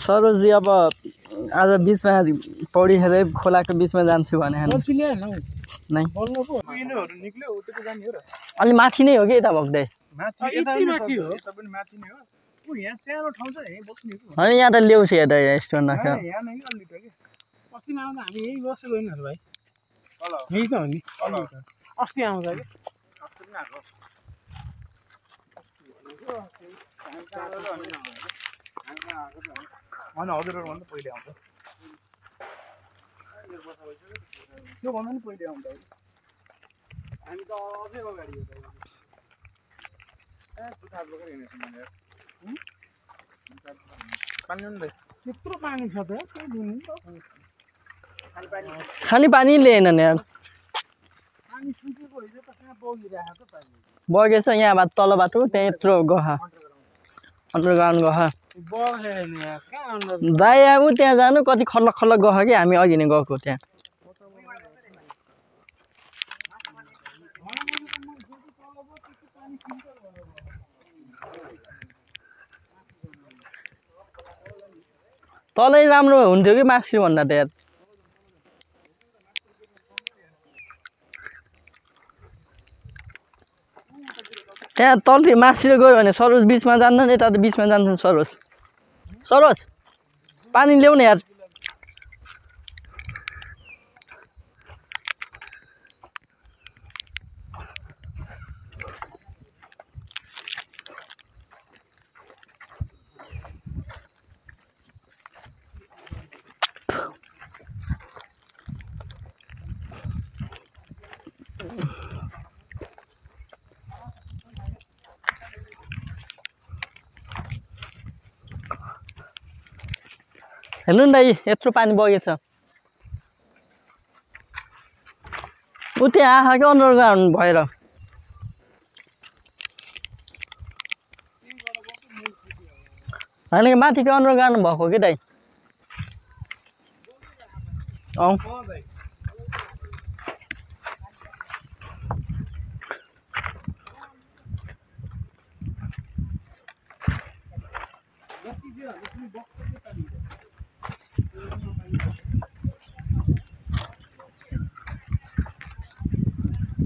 सरोजी अब आज बीचमा पौडी खेल्दै खोलाको बीचमा जान्छु भने नै अलि माथि नै हो कि यता भक्दै होइन यहाँ त ल्याउँछ यता स्टोन राख्यो अस्ति आउँछ कि हजुरहरु पहिले आउँछ त्यो भन्दा नि पहिले आउँछ हामी त अझै अगाडि हो दुधार बोकेर हिँडेछ मैले पानी हुँदै त्यत्रो पानी छ त के दिनु त खाली पानी लिएन नि यार पानी सुकेको हिजो त कहाँ बगिरहेको त पानी बगेछ यहाँ तल बाटो त्यहाँ यत्रो गहा अन्डरग्राउन्ड गहा दाइ अब त्यहाँ जानु कति खल्लक खल्लक गह कि हामी अघि नै गएको त्यहाँ तलै राम्रो हुन्थ्यो कि मास्की भन्दा त यार त्यहाँ तलतिर मास्तिर गयो भने सरोज बिचमा जान्दैन यता त बिचमा जान्छन् सरोज सरोज पानी ल्याउने यार हेर्नु न दाइ यत्रो पानी बगेछ उ त्यहाँ आँखा क्या अन्डरग्राउन्ड भएर होइन माथि क्या अन्डरग्राउन्ड भएको कि दाइ अँ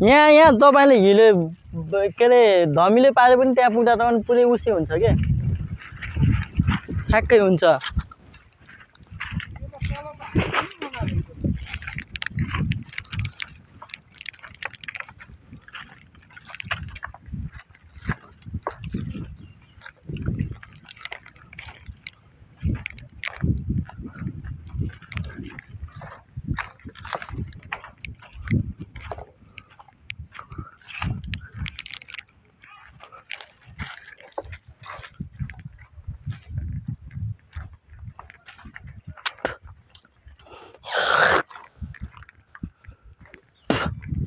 यहाँ तपाईँले हिले के अरे धमिलो पारे पनि त्यहाँ पुग्दा त पुरै उसी हुन्छ के ठ्याक्कै हुन्छ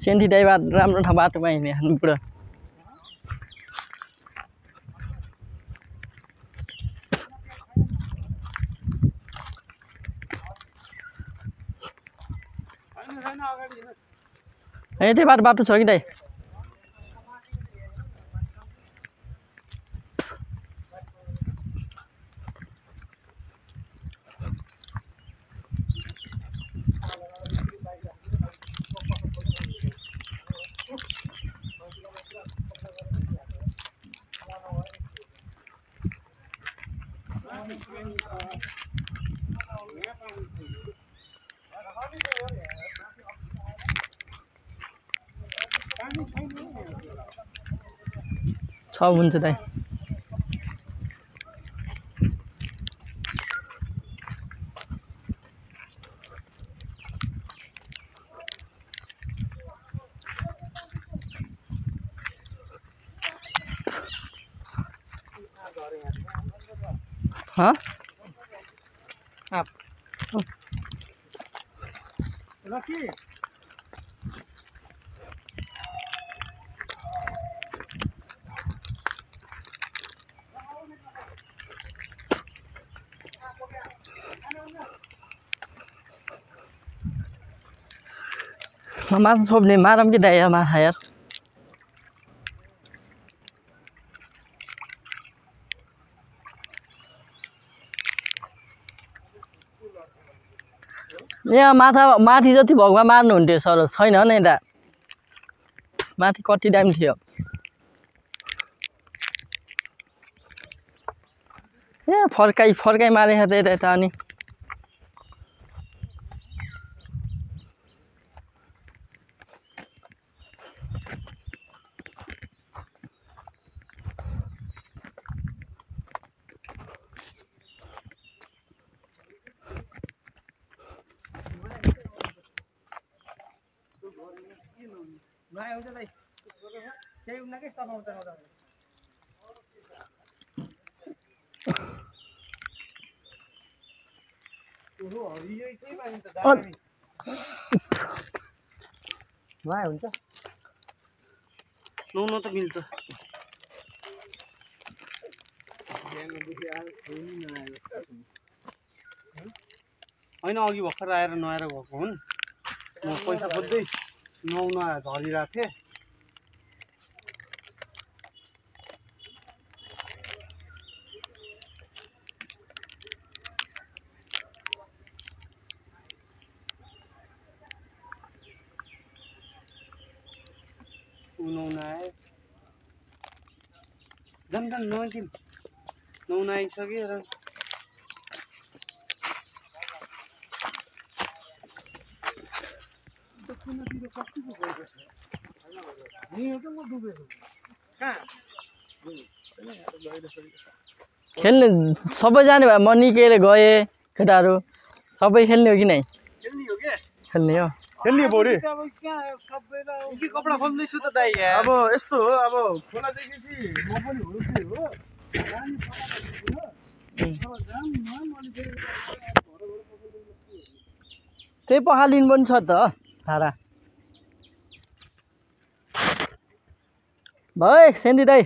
सेन्टी दाइ राम्रो ठाउँ बाटोमा हिँड्ने पुरा त्यही बाटो छ कि दाइ छ हुन्छ दाइ हाँ आप लकी माछा छोप्ने मारम कि दाइ माछा यार यहाँ माथि जति भगवा मार्नुहुन्थ्यो सरोज छैन नि यता माथि कति दामी थियो ए फर्काइ मारेको त यता अनि नआयो हुन्छ दाइ त्यही उनीकै सघाउँछ नदा ओहो हरियो चाहिँ पाइन्छ दामी नआयो हुन्छ नुन त मिल्छ होइन अघि भर्खर आएर नुहाएर गएको हुन् म पैसा खोज्दै नुहाउन झरिरहेको थिएँ नुहाउन आएँ जान नुहाइदिउँ नुहाउन आइसक्यो र खेल्ने सबै जाने भए म निकेर गएँ केटाहरू सबै खेल्ने हो कि नै खेल्ने हो खेल्ने बोडी कपडा खोल्दैछु त दाइ अब यस्तो हो अब खोला देखेपछि म पनि हुरुकै हो त्यही पखालिनु पनि छ त धारा भाइ सेन्डी दाइ